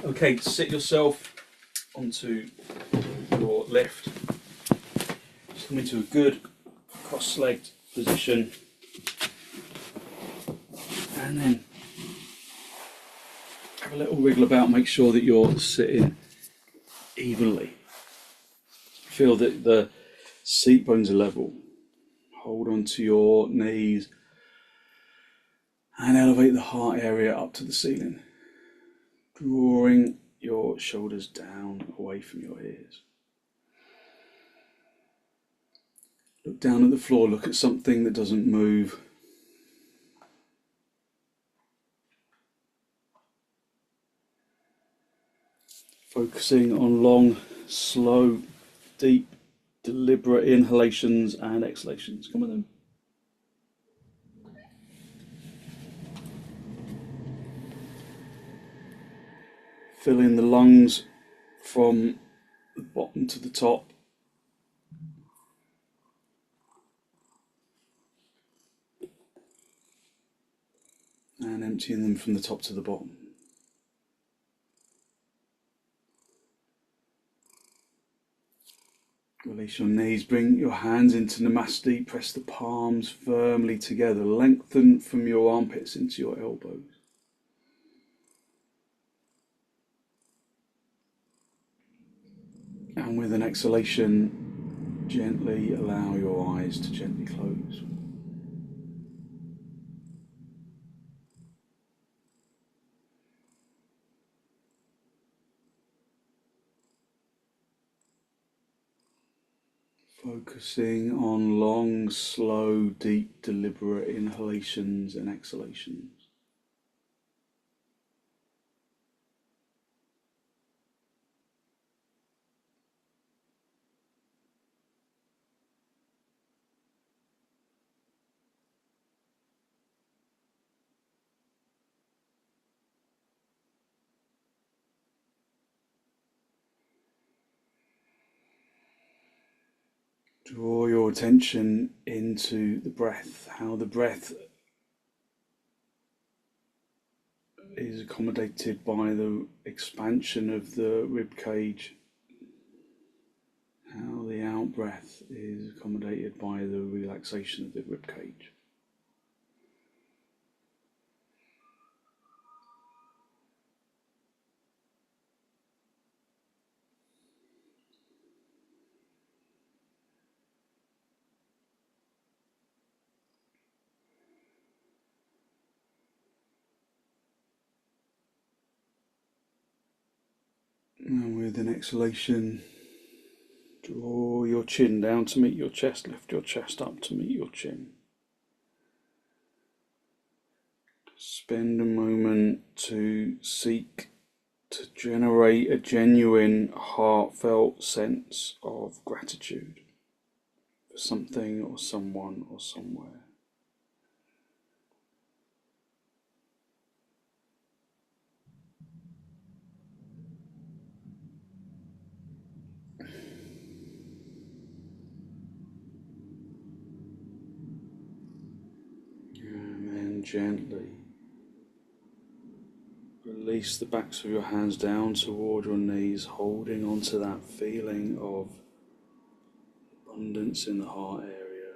Okay, sit yourself onto your lift. Just come into a good cross-legged position, and then have a little wriggle about. Make sure that you're sitting evenly. Feel that the seat bones are level. Hold onto your knees and elevate the heart area up to the ceiling, drawing your shoulders down away from your ears. Look down at the floor, look at something that doesn't move. Focusing on long, slow, deep, deliberate inhalations and exhalations. Come on then. Filling the lungs from the bottom to the top. And emptying them from the top to the bottom. Release your knees, bring your hands into Namaste, press the palms firmly together, lengthen from your armpits into your elbows. And with an exhalation, gently allow your eyes to gently close. Focusing on long, slow, deep, deliberate inhalations and exhalations. Draw your attention into the breath, how the breath is accommodated by the expansion of the rib cage, how the out breath is accommodated by the relaxation of the rib cage. And with an exhalation, draw your chin down to meet your chest, lift your chest up to meet your chin. Spend a moment to seek to generate a genuine, heartfelt sense of gratitude for something or someone or somewhere. And then gently release the backs of your hands down toward your knees, holding on to that feeling of abundance in the heart area.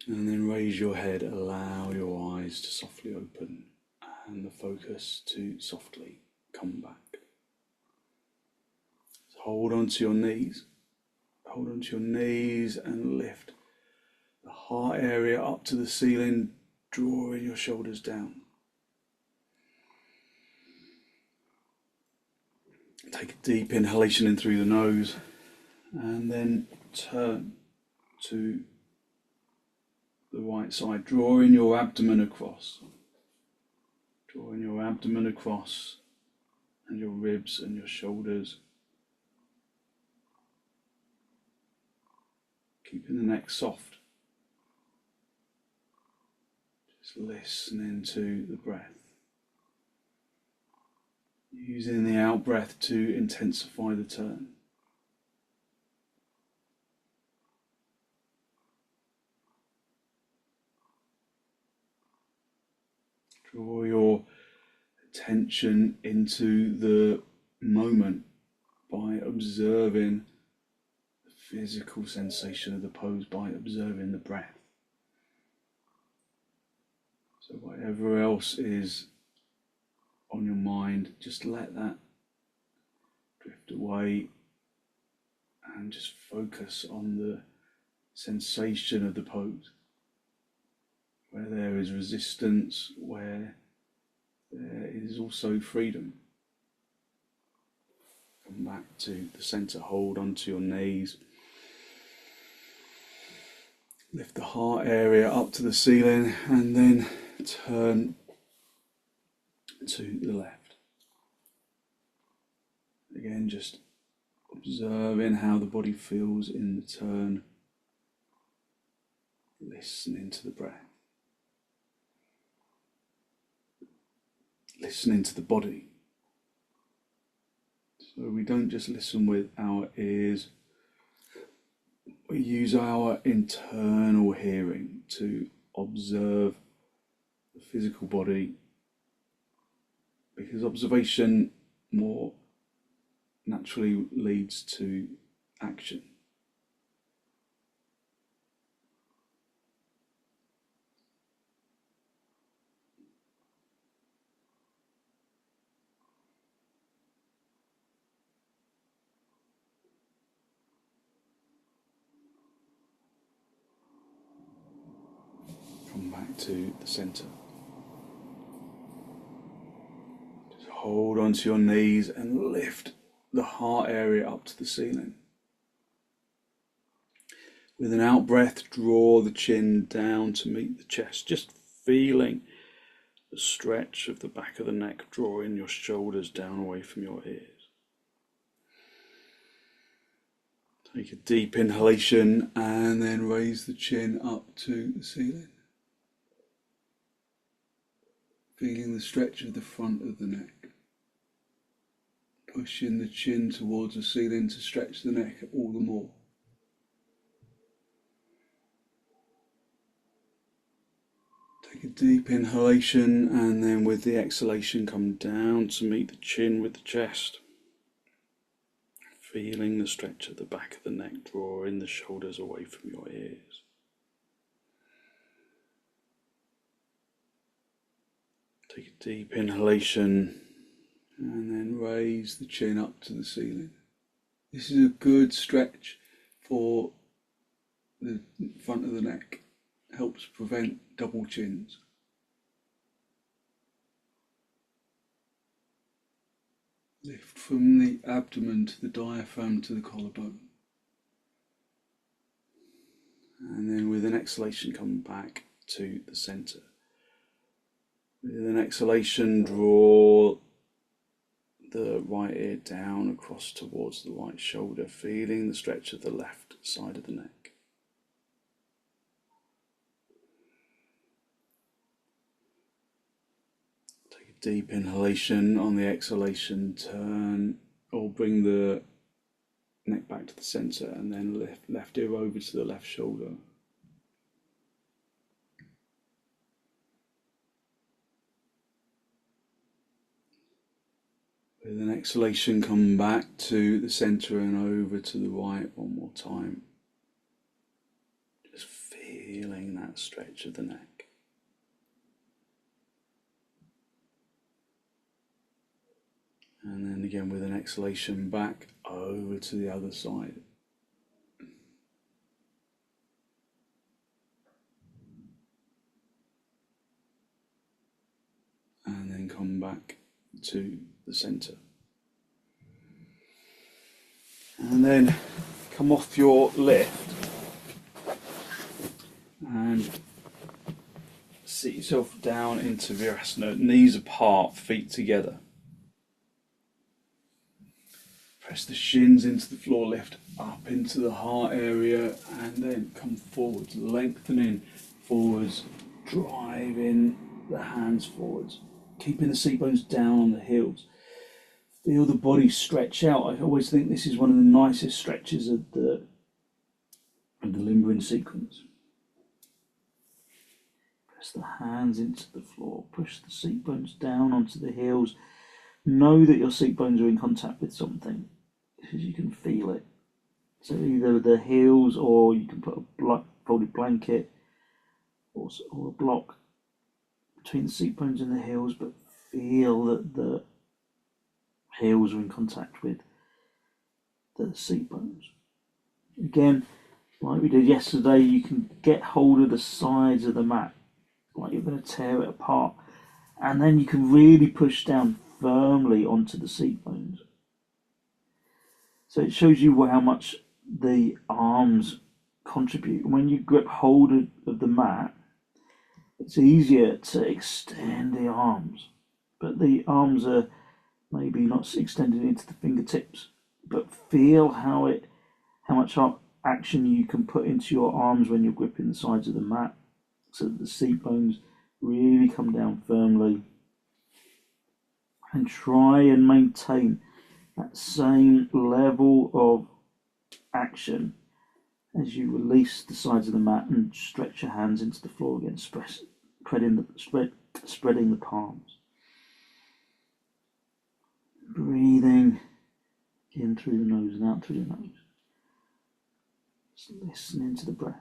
And then raise your head, allow your eyes to softly open and the focus to softly come back. So hold on to your knees. Hold on to your knees and lift the heart area up to the ceiling, drawing your shoulders down. Take a deep inhalation in through the nose and then turn to the right side, drawing your abdomen across. Drawing your abdomen across and your ribs and your shoulders. Keeping the neck soft. Just listening to the breath. Using the out breath to intensify the turn. Draw your attention into the moment by observing the physical sensation of the pose, by observing the breath. So whatever else is on your mind, just let that drift away and just focus on the sensation of the pose. Where there is resistance, where there is also freedom. Come back to the centre, hold onto your knees. Lift the heart area up to the ceiling and then turn to the left. Again, just observing how the body feels in the turn. Listening to the breath. Listening to the body. So we don't just listen with our ears, we use our internal hearing to observe the physical body, because observation more naturally leads to action. Come back to the centre. Just hold onto your knees and lift the heart area up to the ceiling. With an out breath, draw the chin down to meet the chest, just feeling the stretch of the back of the neck, drawing your shoulders down away from your ears. Take a deep inhalation and then raise the chin up to the ceiling. Feeling the stretch of the front of the neck. Pushing the chin towards the ceiling to stretch the neck all the more. Take a deep inhalation and then with the exhalation come down to meet the chin with the chest. Feeling the stretch of the back of the neck, drawing the shoulders away from your ears. Take a deep inhalation and then raise the chin up to the ceiling. This is a good stretch for the front of the neck. Helps prevent double chins. Lift from the abdomen to the diaphragm to the collarbone. And then with an exhalation come back to the centre. With an exhalation, draw the right ear down across towards the right shoulder, feeling the stretch of the left side of the neck. Take a deep inhalation. On the exhalation, turn or bring the neck back to the centre and then lift left ear over to the left shoulder. With an exhalation, come back to the centre and over to the right one more time. Just feeling that stretch of the neck. And then again with an exhalation, back over to the other side. And then come back to the centre. And then come off your lift and sit yourself down into virasana, knees apart, feet together. Press the shins into the floor, lift up into the heart area and then come forwards, lengthening forwards, driving the hands forwards, keeping the seat bones down on the heels. Feel the body stretch out. I always think this is one of the nicest stretches of the limbering sequence. Press the hands into the floor. Push the seat bones down onto the heels. Know that your seat bones are in contact with something, because you can feel it. So either the heels, or you can put a folded blanket or a block between the seat bones and the heels, but feel that the heels are in contact with the seat bones. Again, like we did yesterday, you can get hold of the sides of the mat, like you're going to tear it apart, and then you can really push down firmly onto the seat bones. So it shows you how much the arms contribute. When you grip hold of the mat, it's easier to extend the arms, but the arms are maybe not extended into the fingertips, but feel how much action you can put into your arms when you're gripping the sides of the mat, so that the seat bones really come down firmly. And try and maintain that same level of action as you release the sides of the mat and stretch your hands into the floor again, spreading the palms. Breathing in through the nose and out through the nose. Just listening to the breath.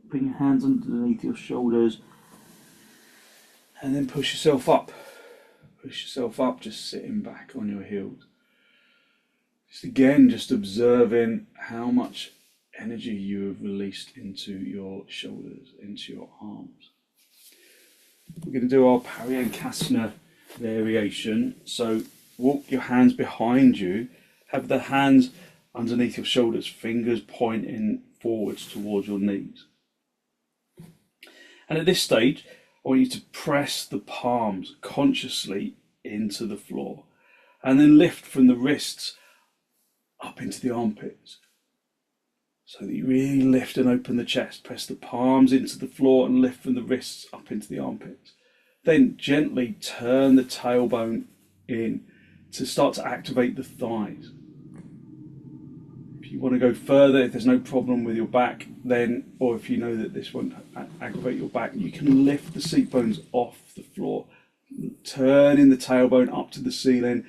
Bring your hands underneath your shoulders And then push yourself up. Push yourself up, just sitting back on your heels. Just observing how much energy you have released into your shoulders, into your arms. We're going to do our vrksasana variation. So walk your hands behind you. Have the hands underneath your shoulders, fingers pointing forwards towards your knees. And at this stage, I want you to press the palms consciously into the floor, and then lift from the wrists up into the armpits, so that you really lift and open the chest. Press the palms into the floor and lift from the wrists up into the armpits. Then gently turn the tailbone in to start to activate the thighs. If you want to go further, if there's no problem with your back, then, or if you know that this won't aggravate your back, you can lift the seat bones off the floor, turning the tailbone up to the ceiling,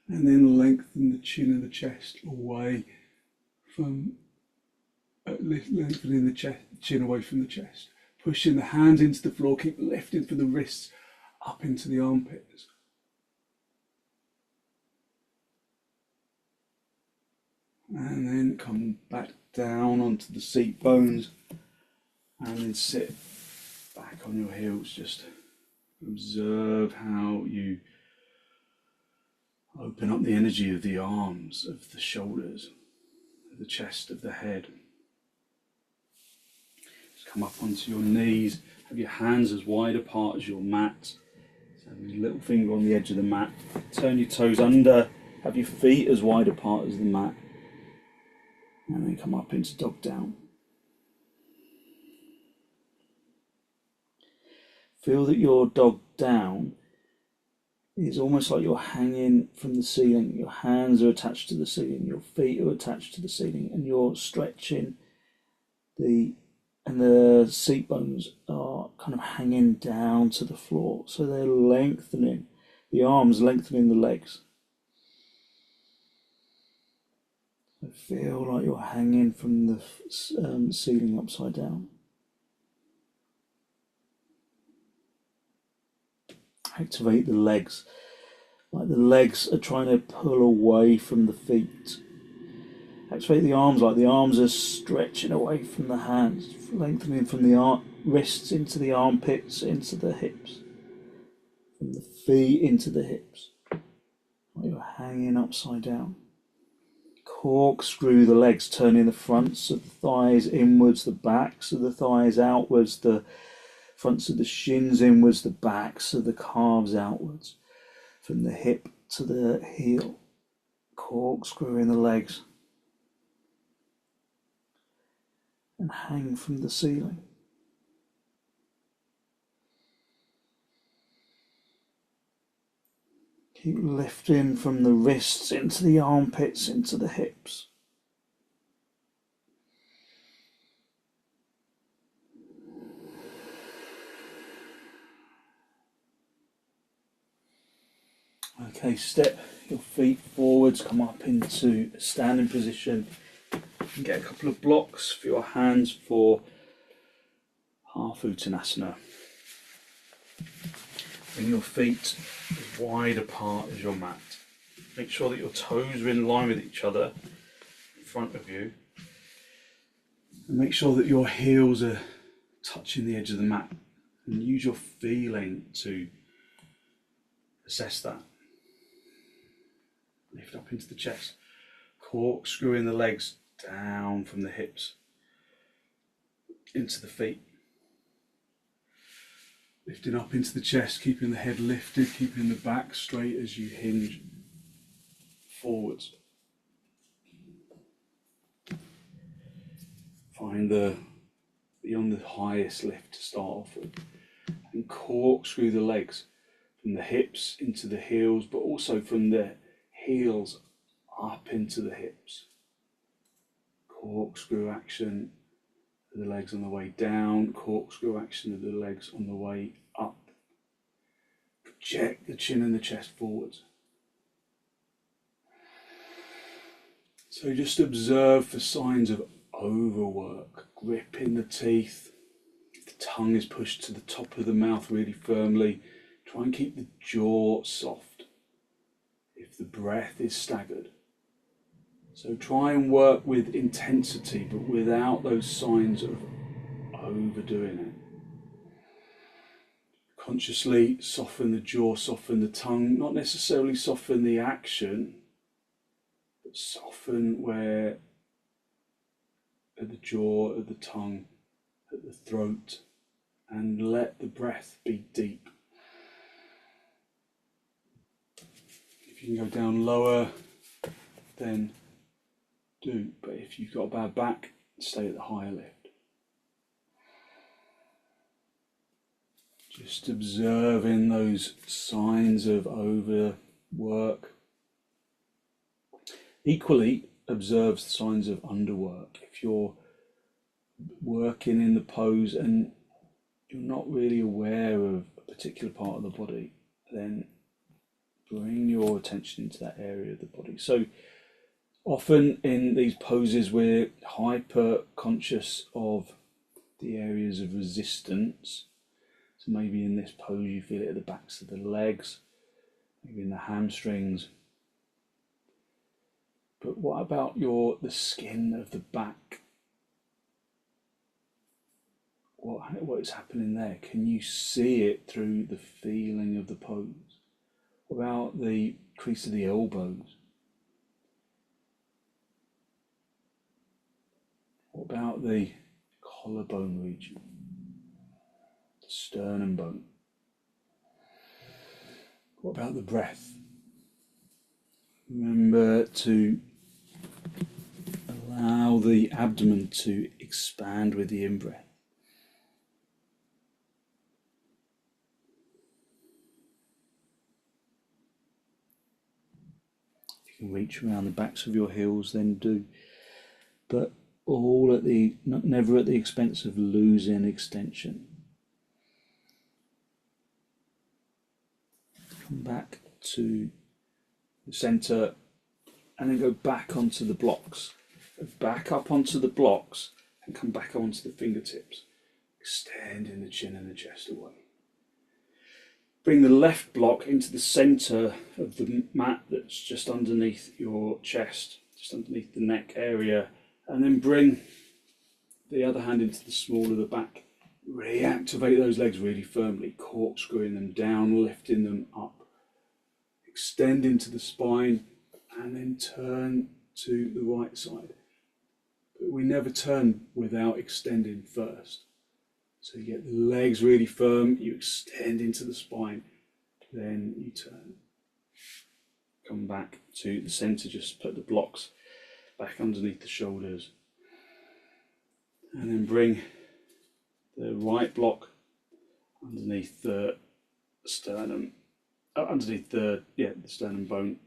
and then lengthen the chin and the chest away from, lengthening the chin away from the chest. Pushing the hands into the floor, keep lifting from the wrists up into the armpits. And then come back down onto the seat bones, and then sit back on your heels. Just observe how you open up the energy of the arms, of the shoulders, of the chest, of the head. Just come up onto your knees, have your hands as wide apart as your mat. So have your little finger on the edge of the mat. Turn your toes under, have your feet as wide apart as the mat. And then come up into dog down. Feel that your dog down is almost like you're hanging from the ceiling. Your hands are attached to the ceiling, your feet are attached to the ceiling, and you're stretching and the seat bones are kind of hanging down to the floor. So they're lengthening, the arms lengthening the legs. So feel like you're hanging from the ceiling upside down. Activate the legs, like the legs are trying to pull away from the feet. Activate the arms, like the arms are stretching away from the hands, lengthening from the wrists into the armpits, into the hips, from the feet into the hips, like you're hanging upside down. Corkscrew the legs, turning the fronts of the thighs inwards, the backs of the thighs outwards, the fronts of the shins inwards, the backs of the calves outwards, from the hip to the heel, corkscrewing the legs, and hang from the ceiling. Keep lifting from the wrists into the armpits, into the hips. Okay, step your feet forwards, come up into a standing position. And get a couple of blocks for your hands for half uttanasana. Bring your feet as wide apart as your mat. Make sure that your toes are in line with each other in front of you. And make sure that your heels are touching the edge of the mat. And use your feeling to assess that. Lift up into the chest. Corkscrewing the legs down from the hips into the feet. Lifting up into the chest, keeping the head lifted, keeping the back straight as you hinge forwards. Find beyond the highest lift to start off with. And corkscrew the legs from the hips into the heels, but also from the heels up into the hips. Corkscrew action of the legs on the way down, corkscrew action of the legs on the way up. Project the chin and the chest forwards. So just observe for signs of overwork, gripping the teeth. If the tongue is pushed to the top of the mouth really firmly, try and keep the jaw soft. If the breath is staggered. So try and work with intensity, but without those signs of overdoing it. Consciously soften the jaw, soften the tongue, not necessarily soften the action, but soften where at the jaw, at the tongue, at the throat, and let the breath be deep. If you can go down lower, then do, but if you've got a bad back, stay at the higher lift. Just observing those signs of overwork. Equally, observe the signs of underwork. If you're working in the pose and you're not really aware of a particular part of the body, then bring your attention into that area of the body. So often in these poses we're hyper conscious of the areas of resistance. So maybe in this pose you feel it at the backs of the legs, maybe in the hamstrings. But what about the skin of the back? What is happening there? Can you see it through the feeling of the pose? What about the crease of the elbows? What about the collarbone region? The sternum bone? What about the breath? Remember to allow the abdomen to expand with the in-breath. If you can reach around the backs of your heels, then do. But all never at the expense of losing extension. Come back to the centre and then go back onto the blocks. Back up onto the blocks and come back onto the fingertips. Extending the chin and the chest away. Bring the left block into the centre of the mat that's just underneath your chest, just underneath the neck area, and then bring the other hand into the small of the back. Reactivate those legs really firmly, corkscrewing them down, lifting them up. Extend into the spine and then turn to the right side. But we never turn without extending first. So you get the legs really firm, you extend into the spine, then you turn. Come back to the centre, just put the blocks back underneath the shoulders. And then bring the right block underneath the sternum underneath the sternum bone.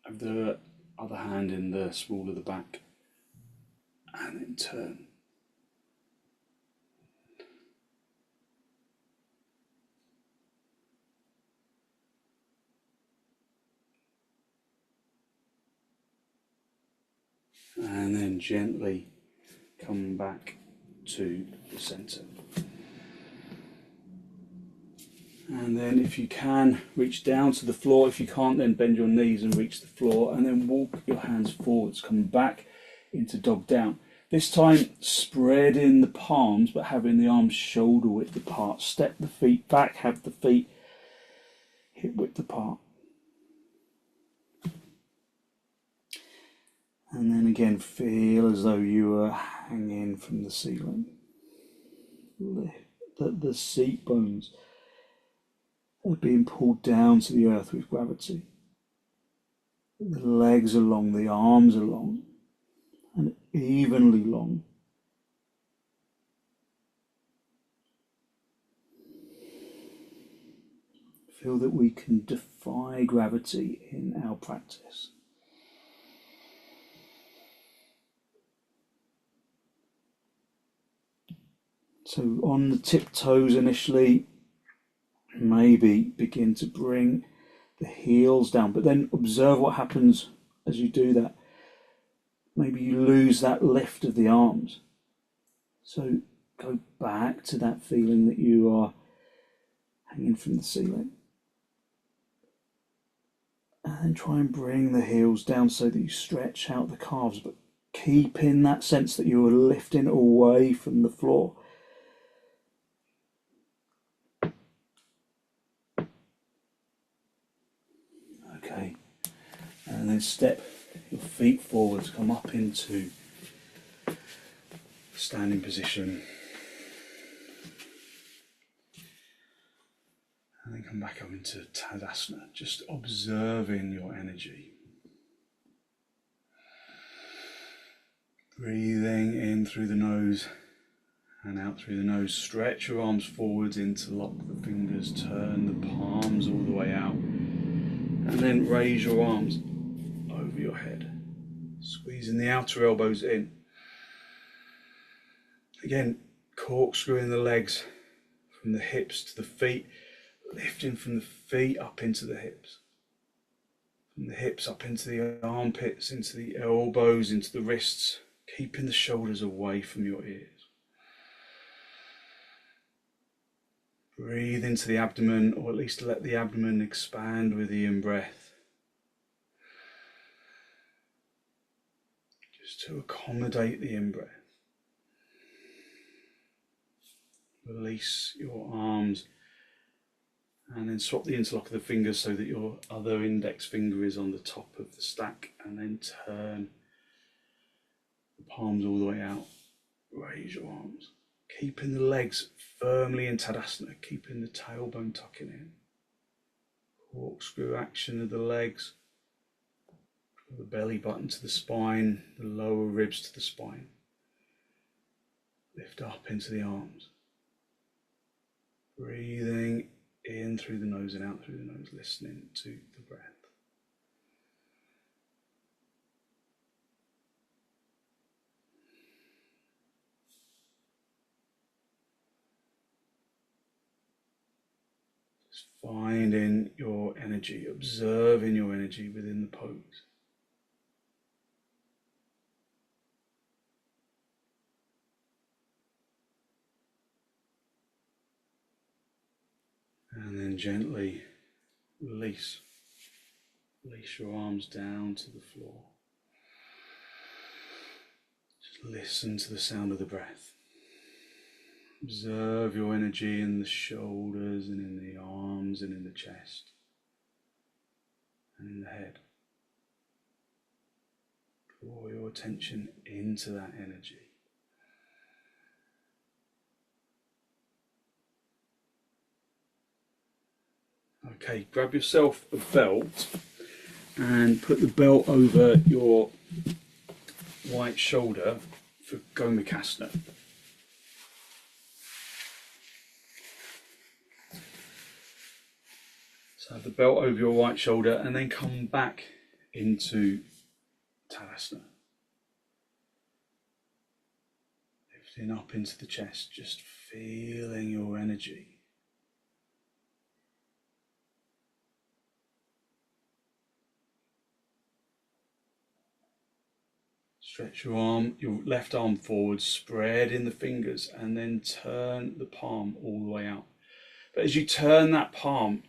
Have the other hand in the small of the back, and then turn. And then gently come back to the centre. And then if you can, reach down to the floor. If you can't, then bend your knees and reach the floor, and then walk your hands forwards, come back into dog down. This time spreading the palms but having the arms shoulder width apart. Step the feet back, have the feet hip width apart. And then again, feel as though you are hanging from the ceiling. The seat bones are being pulled down to the earth with gravity. The legs are long, the arms are long, and evenly long. Feel that we can defy gravity in our practice. So on the tiptoes initially, maybe begin to bring the heels down, but then observe what happens as you do that. Maybe you lose that lift of the arms. So go back to that feeling that you are hanging from the ceiling. And then try and bring the heels down so that you stretch out the calves, but keep in that sense that you are lifting away from the floor. Okay, and then step your feet forwards, come up into standing position, and then come back up into Tadasana, just observing your energy. Breathing in through the nose and out through the nose. Stretch your arms forwards, interlock the fingers, turn the palms all the way out. And then raise your arms over your head, squeezing the outer elbows in. Again, corkscrewing the legs from the hips to the feet, lifting from the feet up into the hips. From the hips up into the armpits, into the elbows, into the wrists, keeping the shoulders away from your ears. Breathe into the abdomen, or at least let the abdomen expand with the in-breath. Just to accommodate the in-breath. Release your arms and then swap the interlock of the fingers so that your other index finger is on the top of the stack, and then turn the palms all the way out. Raise your arms. Keeping the legs firmly in Tadasana, keeping the tailbone tucking in. Corkscrew action of the legs. Draw the belly button to the spine, the lower ribs to the spine. Lift up into the arms. Breathing in through the nose and out through the nose, listening to the breath. Finding your energy, observing your energy within the pose. And then gently release your arms down to the floor. Just listen to the sound of the breath. Observe your energy in the shoulders and in the arms and in the chest and in the head. Draw your attention into that energy. Okay, grab yourself a belt and put the belt over your right shoulder for gomukhsasana. So have the belt over your right shoulder and then come back into Tadasana. Lifting up into the chest, just feeling your energy. Stretch your left arm forward, spread in the fingers, and then turn the palm all the way out. But as you turn that palm,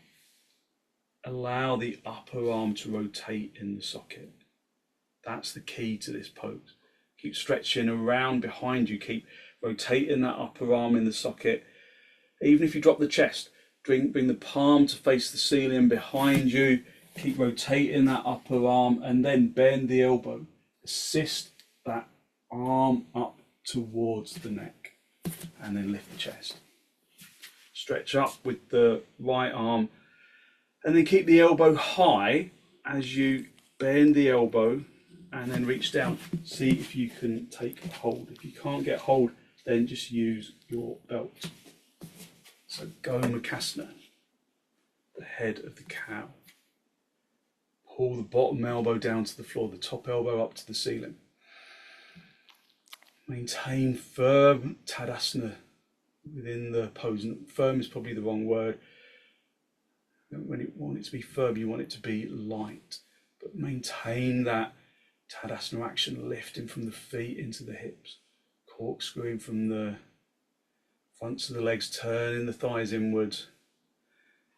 allow the upper arm to rotate in the socket. That's the key to this pose. Keep stretching around behind you, keep rotating that upper arm in the socket. Even if you drop the chest, bring the palm to face the ceiling behind you, keep rotating that upper arm, and then bend the elbow. Assist that arm up towards the neck, and then lift the chest. Stretch up with the right arm, and then keep the elbow high as you bend the elbow, and then reach down. See if you can take hold. If you can't get hold, then just use your belt. So gomukhsasana, the head of the cow. Pull the bottom elbow down to the floor, the top elbow up to the ceiling. Maintain firm Tadasana within the pose. And firm is probably the wrong word. When you want it to be firm, you want it to be light. But maintain that Tadasana action, lifting from the feet into the hips, corkscrewing from the fronts of the legs, turning the thighs inwards,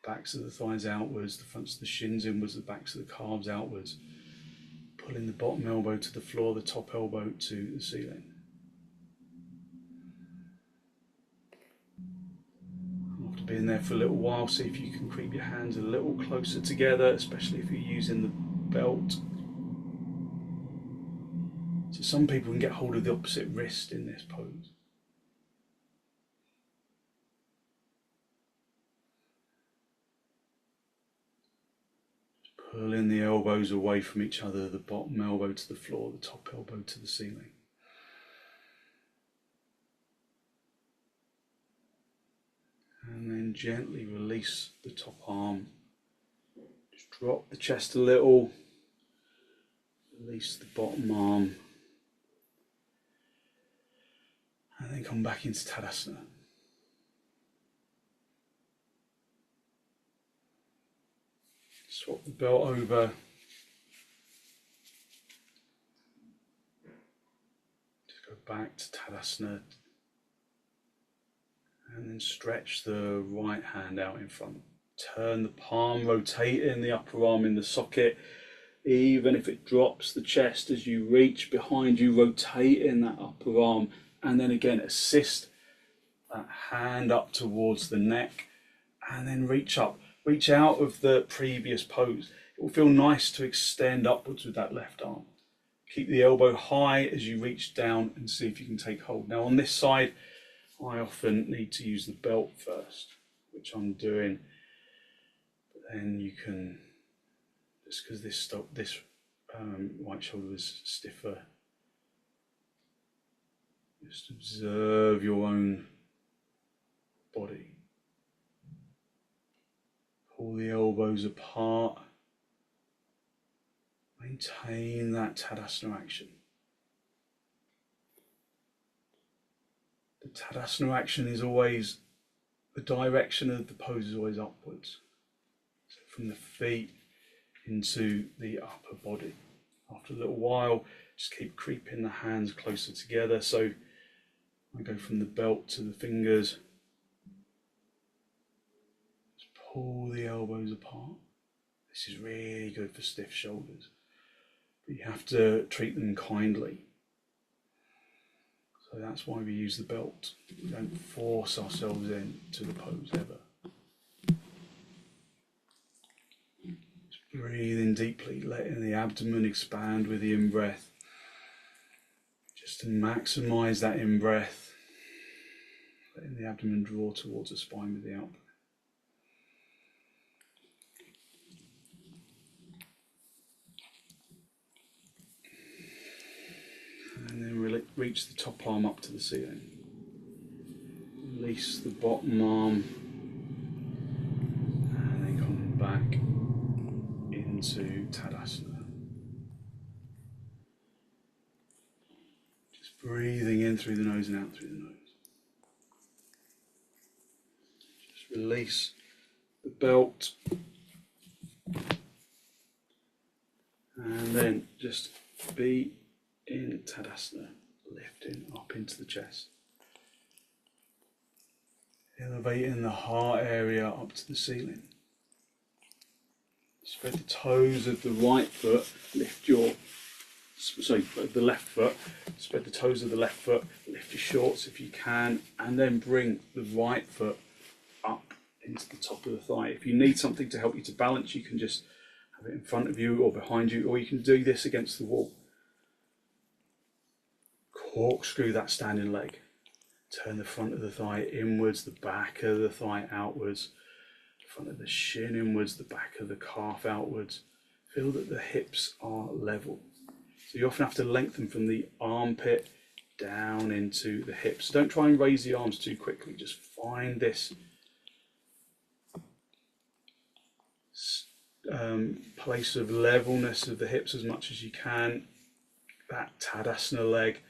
backs of the thighs outwards, the fronts of the shins inwards, the backs of the calves outwards, pulling the bottom elbow to the floor, the top elbow to the ceiling. After being there for a little while, see if you can creep your hands a little closer together, especially if you're using the belt. So some people can get hold of the opposite wrist in this pose. Pulling the elbows away from each other, the bottom elbow to the floor, the top elbow to the ceiling. And then gently release the top arm. Just drop the chest a little. Release the bottom arm. And then come back into Tadasana. Swap the belt over. Just go back to Tadasana. And then stretch the right hand out in front. Turn the palm, rotating the upper arm in the socket. Even if it drops the chest as you reach behind you, rotating that upper arm. And then again, assist that hand up towards the neck. And then reach up. Reach out of the previous pose. It will feel nice to extend upwards with that left arm. Keep the elbow high as you reach down and see if you can take hold. Now on this side, I often need to use the belt first, which I'm doing. But then you can, just because this right shoulder was stiffer, just observe your own body. Pull the elbows apart. Maintain that Tadasana action. The Tadasana action is always, the direction of the pose is always upwards. So from the feet into the upper body. After a little while, just keep creeping the hands closer together. So I go from the belt to the fingers. Just pull the elbows apart. This is really good for stiff shoulders. But you have to treat them kindly. So that's why we use the belt. We don't force ourselves into the pose ever. Just breathe in deeply, letting the abdomen expand with the in-breath. Just to maximise that in-breath, letting the abdomen draw towards the spine with the out-breath. And then reach the top arm up to the ceiling. Release the bottom arm. And then come back Tadasana. Just breathing in through the nose and out through the nose. Just release the belt. And then just be in Tadasana, lifting up into the chest. Elevating the heart area up to the ceiling. Spread the toes of the right foot, lift your, sorry, the left foot, spread the toes of the left foot, lift your shorts if you can, and then bring the right foot up into the top of the thigh. If you need something to help you to balance, you can just have it in front of you or behind you, or you can do this against the wall. Corkscrew that standing leg. Turn the front of the thigh inwards, the back of the thigh outwards, the front of the shin inwards, the back of the calf outwards. Feel that the hips are level. So you often have to lengthen from the armpit down into the hips. Don't try and raise the arms too quickly. Just find this place of levelness of the hips as much as you can. That Tadasana leg.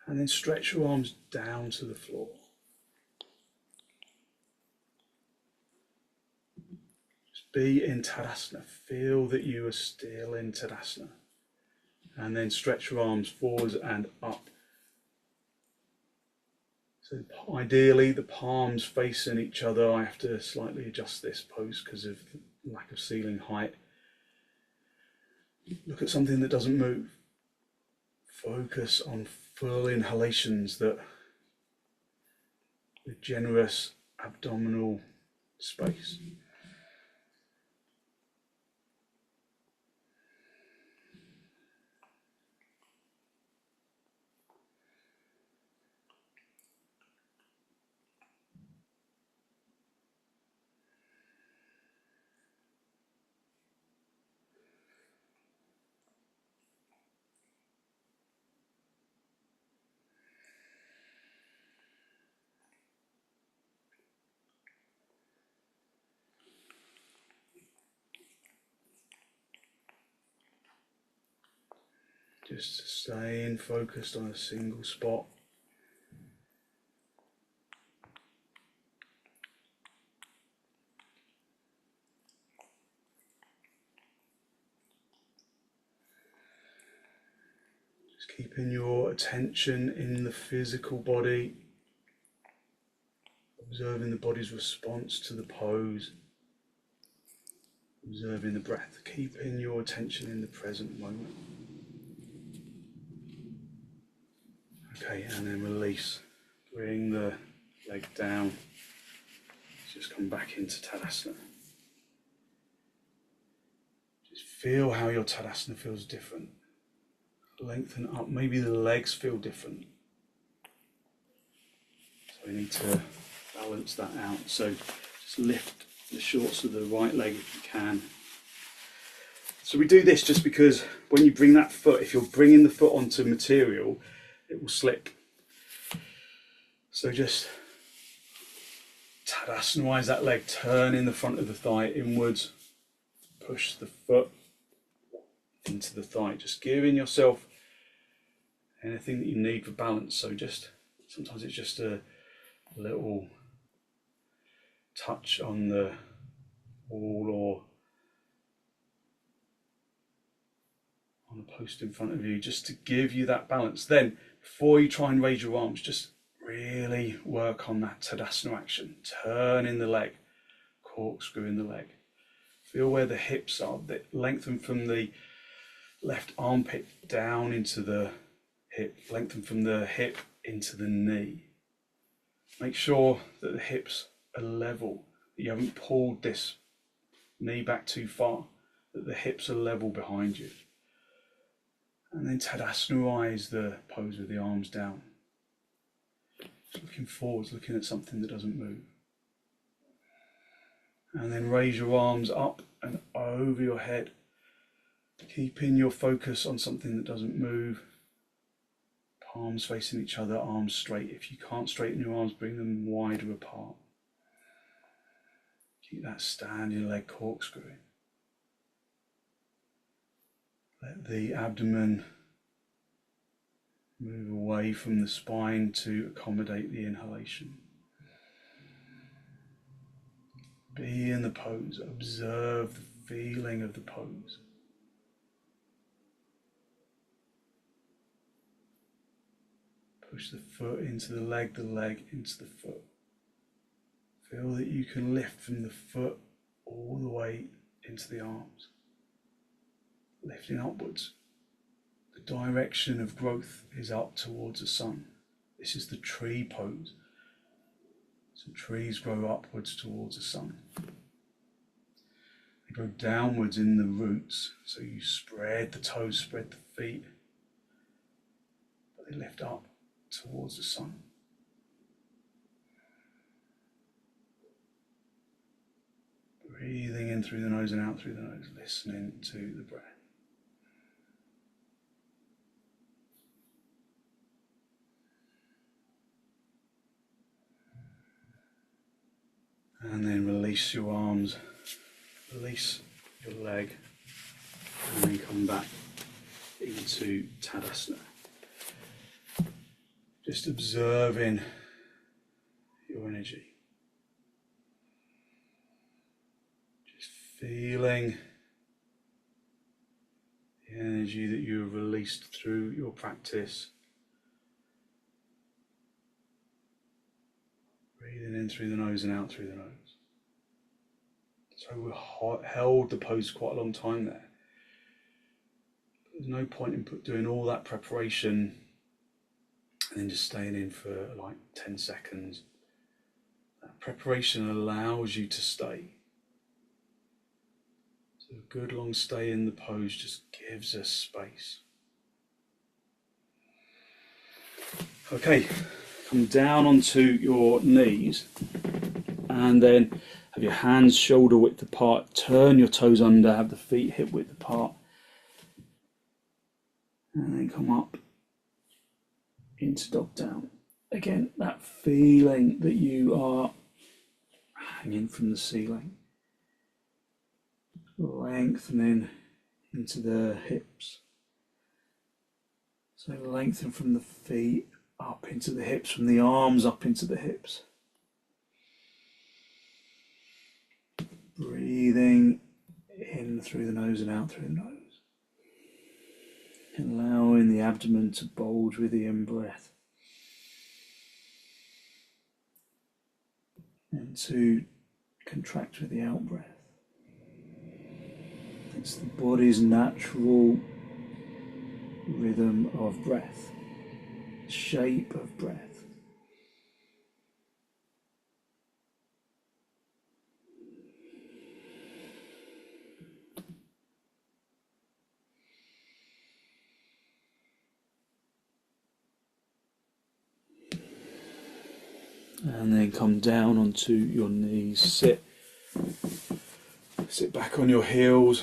And then stretch your arms down to the floor. Just be in Tadasana. Feel that you are still in Tadasana. And then stretch your arms forwards and up. So ideally the palms facing each other. I have to slightly adjust this pose because of the lack of ceiling height. Look at something that doesn't move. Focus on full inhalations, that with generous abdominal space. Just staying focused on a single spot. Just keeping your attention in the physical body, observing the body's response to the pose, observing the breath, keeping your attention in the present moment. Okay, and then release. Bring the leg down. Just come back into Tadasana. Just feel how your Tadasana feels different. Lengthen up. Maybe the legs feel different. So we need to balance that out. So just lift the shorts of the right leg if you can. So we do this just because when you bring that foot, if you're bringing the foot onto material, it will slip. So just Tadasana-wise that leg, turn in the front of the thigh inwards, push the foot into the thigh, just giving yourself anything that you need for balance. So just, sometimes it's just a little touch on the wall or on a post in front of you, just to give you that balance. Then before you try and raise your arms, just really work on that Tadasana action. Turn in the leg, corkscrew in the leg. Feel where the hips are, lengthen from the left armpit down into the hip, lengthen from the hip into the knee. Make sure that the hips are level, that you haven't pulled this knee back too far, that the hips are level behind you. And then Tadasana-wise the pose with the arms down. Just looking forwards, looking at something that doesn't move. And then raise your arms up and over your head, keeping your focus on something that doesn't move. Palms facing each other, arms straight. If you can't straighten your arms, bring them wider apart. Keep that standing leg corkscrewing. Let the abdomen move away from the spine to accommodate the inhalation. Be in the pose, observe the feeling of the pose. Push the foot into the leg into the foot. Feel that you can lift from the foot all the way into the arms. Lifting upwards. The direction of growth is up towards the sun. This is the tree pose. So trees grow upwards towards the sun. They go downwards in the roots, so you spread the toes, spread the feet, but they lift up towards the sun. Breathing in through the nose and out through the nose, listening to the breath. And then release your arms, release your leg, and then come back into Tadasana. Just observing your energy. Just feeling the energy that you have released through your practice. Breathing in through the nose and out through the nose. So we held the pose quite a long time there. There's no point in doing all that preparation and then just staying in for like 10 seconds. That preparation allows you to stay. So a good long stay in the pose just gives us space. Okay, come down onto your knees and then have your hands shoulder width apart, turn your toes under, have the feet hip width apart, and then come up into dog down. Again, that feeling that you are hanging from the ceiling, lengthening into the hips. So lengthen from the feet up into the hips, from the arms up into the hips. Breathing in through the nose and out through the nose. Allowing the abdomen to bulge with the in-breath. And to contract with the out-breath. It's the body's natural rhythm of breath, shape of breath. And then come down onto your knees, sit back on your heels.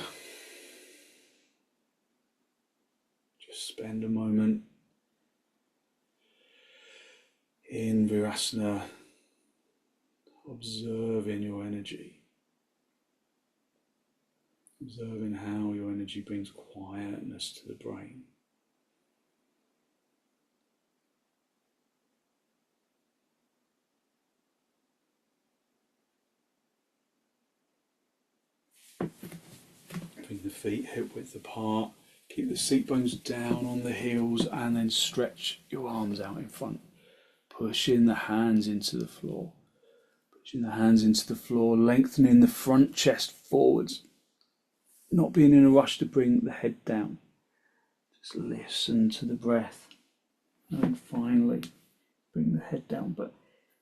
Just spend a moment in virasana, observing your energy, observing how your energy brings quietness to the brain. Bring the feet hip width apart, keep the seat bones down on the heels, and then stretch your arms out in front. Pushing the hands into the floor. Pushing the hands into the floor, lengthening the front chest forwards. Not being in a rush to bring the head down. Just listen to the breath. And finally, bring the head down, but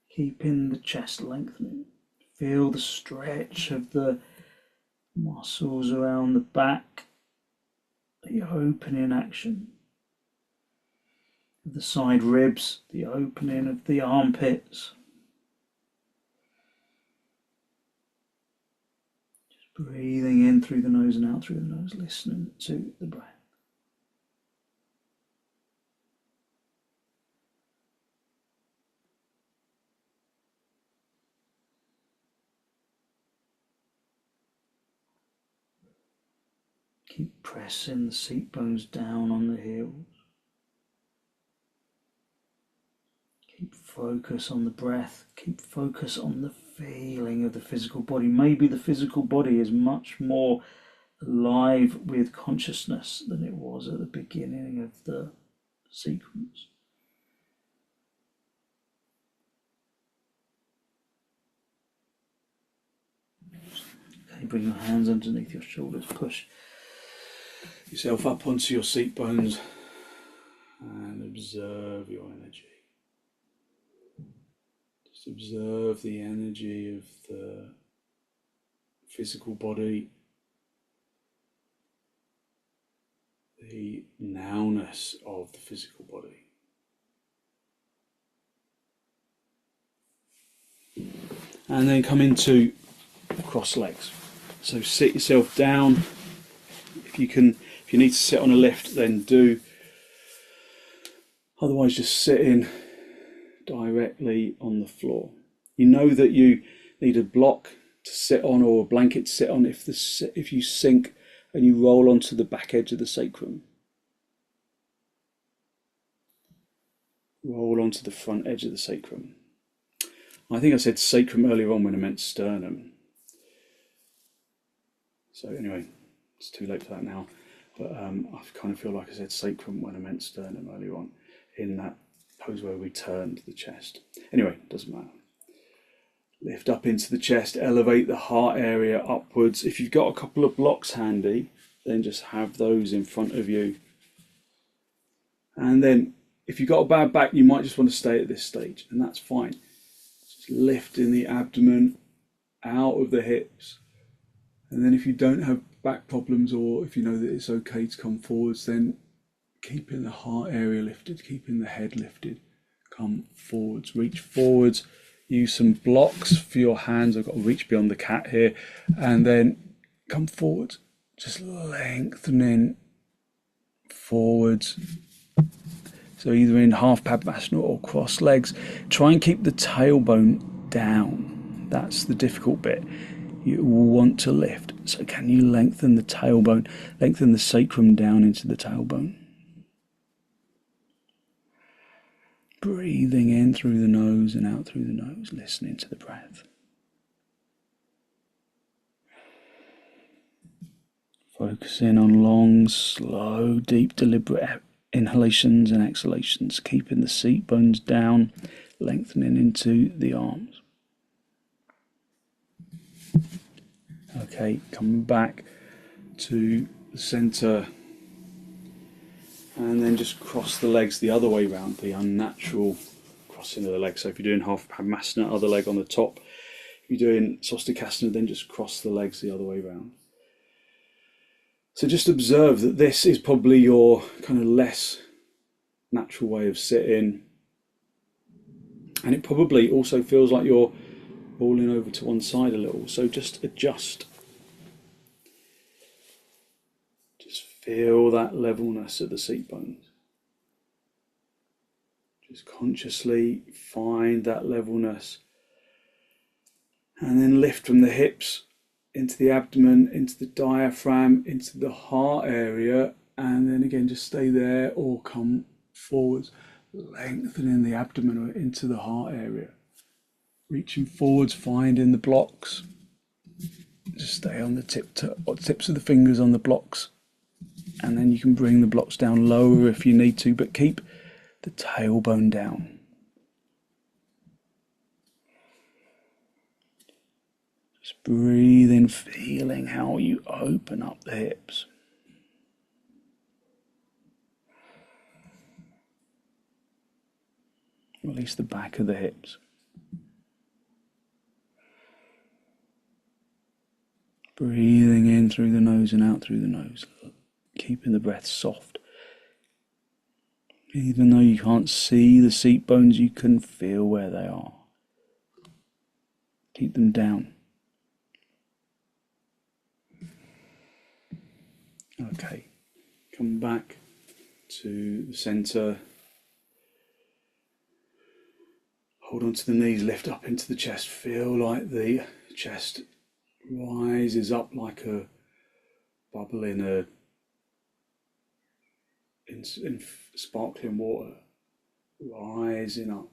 keeping the chest lengthening. Feel the stretch of the muscles around the back, the opening action of the side ribs, the opening of the armpits. Just breathing in through the nose and out through the nose, listening to the breath. Keep pressing the seat bones down on the heels. Keep focus on the breath. Keep focus on the feeling of the physical body. Maybe the physical body is much more alive with consciousness than it was at the beginning of the sequence. Okay, bring your hands underneath your shoulders. Push yourself up onto your seat bones and observe your energy. Just observe the energy of the physical body, the nowness of the physical body. And then come into cross legs. So sit yourself down. If you need to sit on a lift, then do. Otherwise, just sitting directly on the floor. You know that you need a block to sit on or a blanket to sit on if you sink and you roll onto the back edge of the sacrum. Roll onto the front edge of the sacrum. I think I said sacrum earlier on when I meant sternum. So anyway, it's too late for that now. But I kind of feel like I said sacrum when I meant sternum earlier on in that pose where we turned the chest. Anyway, doesn't matter. Lift up into the chest, elevate the heart area upwards. If you've got a couple of blocks handy, then just have those in front of you. And then if you've got a bad back, you might just want to stay at this stage, and that's fine. Just lifting the abdomen out of the hips. And then if you don't have back problems, or if you know that it's okay to come forwards, then keeping the heart area lifted, keeping the head lifted, come forwards, reach forwards, use some blocks for your hands. I've got to reach beyond the cat here, and then come forwards, just lengthening forwards. So either in half padmasana or cross legs, try and keep the tailbone down. That's the difficult bit. You want to lift. So can you lengthen the tailbone, lengthen the sacrum down into the tailbone? Breathing in through the nose and out through the nose, listening to the breath. Focusing on long, slow, deep, deliberate inhalations and exhalations, keeping the seat bones down, lengthening into the arms. Okay, coming back to the centre, and then just cross the legs the other way round, the unnatural crossing of the legs. So if you're doing half padmasana, other leg on the top. If you're doing swastikasana, then just cross the legs the other way round. So just observe that this is probably your kind of less natural way of sitting, and it probably also feels like you're rolling over to one side a little, so just adjust. Just feel that levelness of the seat bones. Just consciously find that levelness, and then lift from the hips into the abdomen, into the diaphragm, into the heart area, and then again just stay there or come forwards, lengthening the abdomen into the heart area. Reaching forwards, finding the blocks. Just stay on the tips of the fingers on the blocks, and then you can bring the blocks down lower if you need to, but keep the tailbone down. Just breathing, feeling how you open up the hips. Release the back of the hips. Breathing in through the nose and out through the nose, keeping the breath soft. Even though you can't see the seat bones, you can feel where they are. Keep them down. Okay, come back to the centre. Hold on to the knees, lift up into the chest. Feel like the chest rises up like a bubble in a in sparkling water, rising up.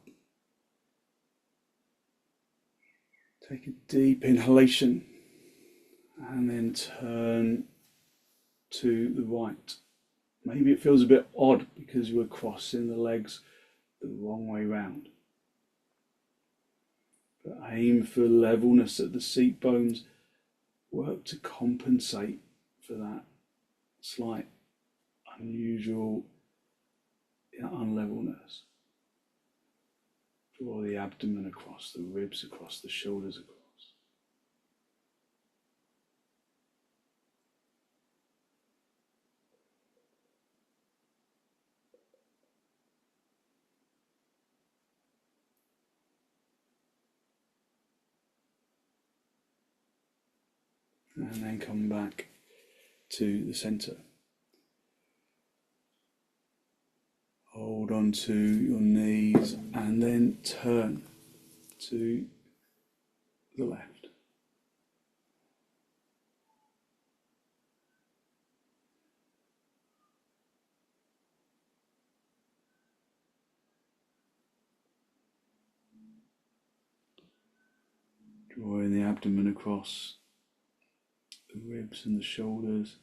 Take a deep inhalation and then turn to the right. Maybe it feels a bit odd because you were crossing the legs the wrong way round. But aim for levelness at the seat bones. Work to compensate for that slight unusual unlevelness. Draw the abdomen across, the ribs across, the shoulders across. And then come back to the center. Hold on to your knees and then turn to the left. Drawing the abdomen across the ribs and the shoulders.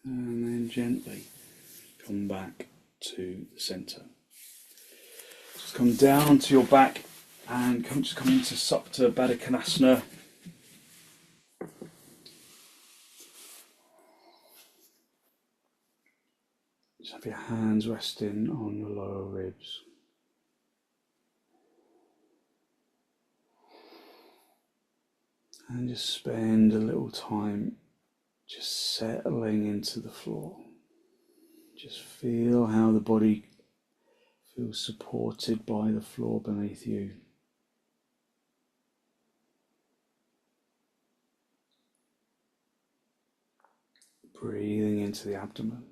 And then gently come back to the center. Just come down onto your back and just come into supta, baddha. Just have your hands resting on your lower ribs. And just spend a little time just settling into the floor. Just feel how the body feels supported by the floor beneath you. Breathing into the abdomen.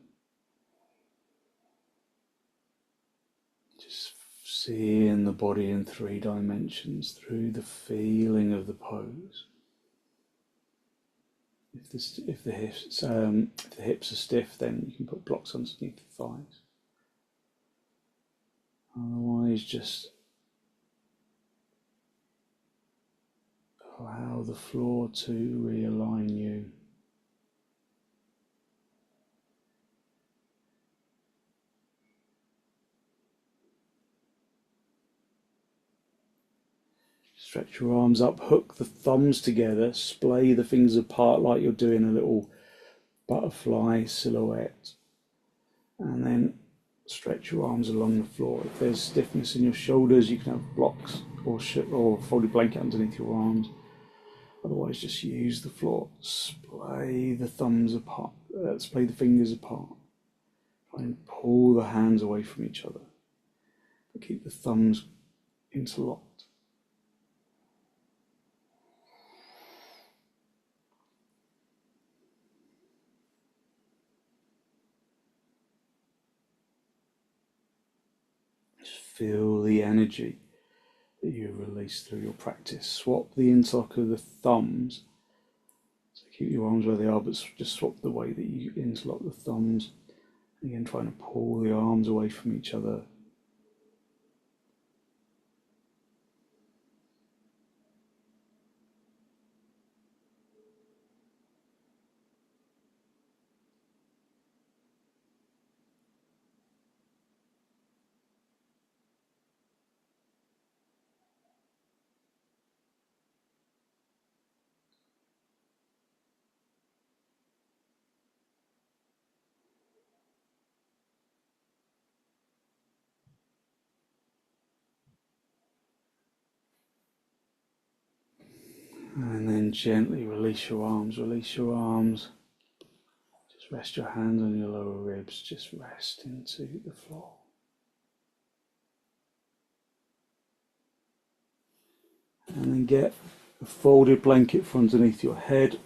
Just seeing the body in 3 dimensions through the feeling of the pose. If the hips are stiff, then you can put blocks underneath the thighs. Otherwise, just allow the floor to realign you. Stretch your arms up, hook the thumbs together, splay the fingers apart like you're doing a little butterfly silhouette. And then stretch your arms along the floor. If there's stiffness in your shoulders, you can have blocks or a folded blanket underneath your arms. Otherwise, just use the floor. Splay the thumbs apart, splay the fingers apart. Try and pull the hands away from each other. But keep the thumbs interlocked. Feel the energy that you release through your practice. Swap the interlock of the thumbs. So keep your arms where they are, but just swap the way that you interlock the thumbs. Again, trying to pull the arms away from each other. And then gently release your arms, release your arms. Just rest your hands on your lower ribs, just rest into the floor. And then get a folded blanket for underneath your head.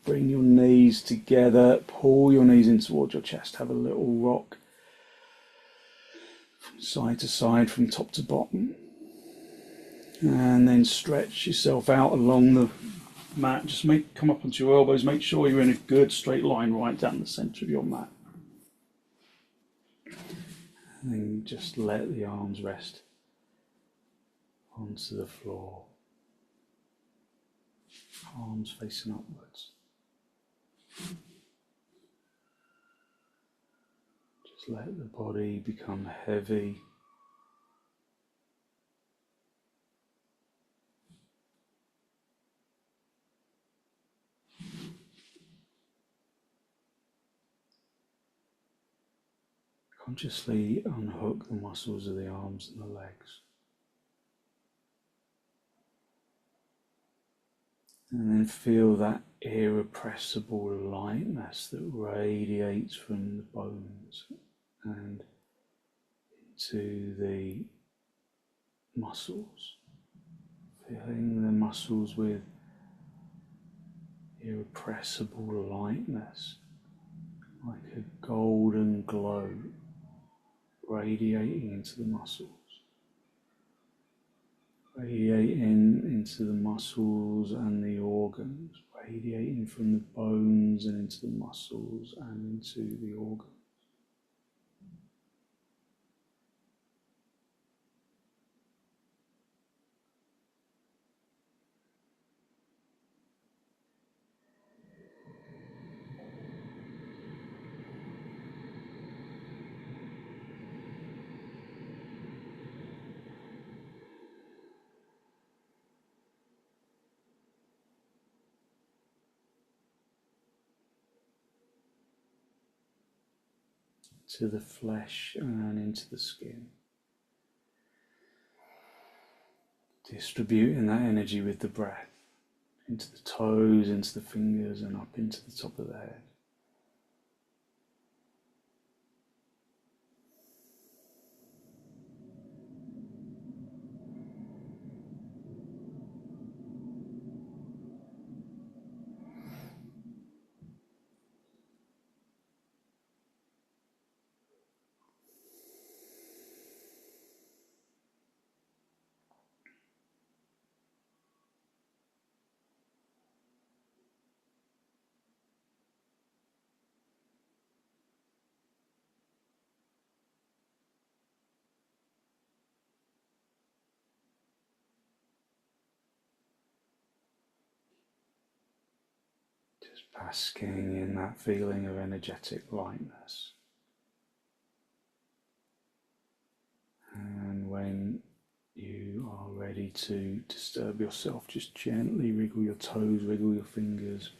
Bring your knees together, pull your knees in towards your chest, have a little rock from side to side, from top to bottom. And then stretch yourself out along the mat. Just come up onto your elbows, make sure you're in a good straight line right down the centre of your mat. And then just let the arms rest onto the floor. Arms facing upwards. Just let the body become heavy. Consciously unhook the muscles of the arms and the legs. And then feel that irrepressible lightness that radiates from the bones and into the muscles. Filling the muscles with irrepressible lightness, like a golden glow radiating into the muscles. Radiating into the muscles and the organs, radiating from the bones and into the muscles and into the organs. To the flesh and into the skin. Distributing that energy with the breath into the toes, into the fingers, and up into the top of the head. Just basking in that feeling of energetic lightness. And when you are ready to disturb yourself, just gently wriggle your toes, wriggle your fingers.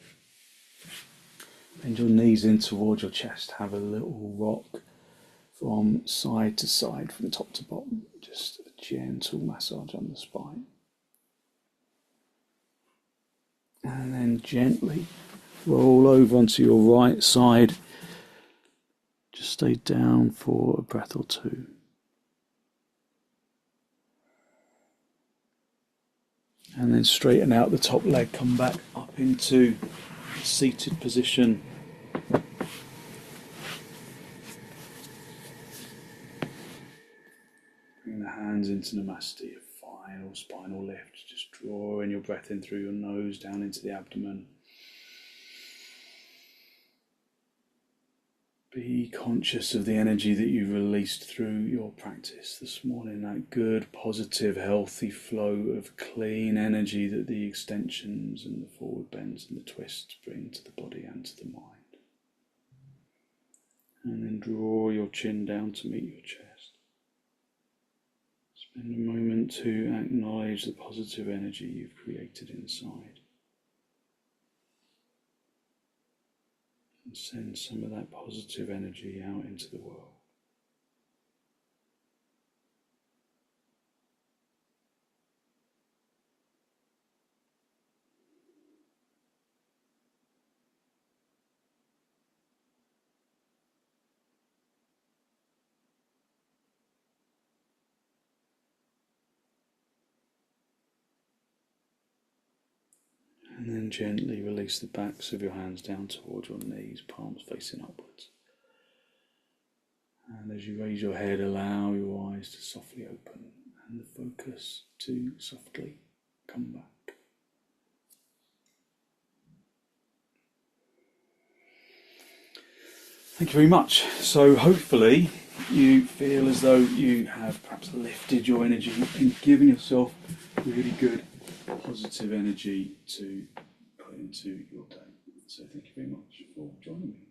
Bend your knees in towards your chest. Have a little rock from side to side, from top to bottom. Just a gentle massage on the spine. And then gently roll over onto your right side. Just stay down for a breath or two. And then straighten out the top leg, come back up into seated position. Bring the hands into Namaste, a final spinal lift. Just drawing your breath in through your nose down into the abdomen. Be conscious of the energy that you've released through your practice this morning, that good, positive, healthy flow of clean energy that the extensions and the forward bends and the twists bring to the body and to the mind. And then draw your chin down to meet your chest. Spend a moment to acknowledge the positive energy you've created inside. And send some of that positive energy out into the world. And then gently release the backs of your hands down towards your knees, palms facing upwards. And as you raise your head, allow your eyes to softly open and the focus to softly come back. Thank you very much. So hopefully you feel as though you have perhaps lifted your energy and given yourself really good positive energy to put into your day. So thank you very much for joining me.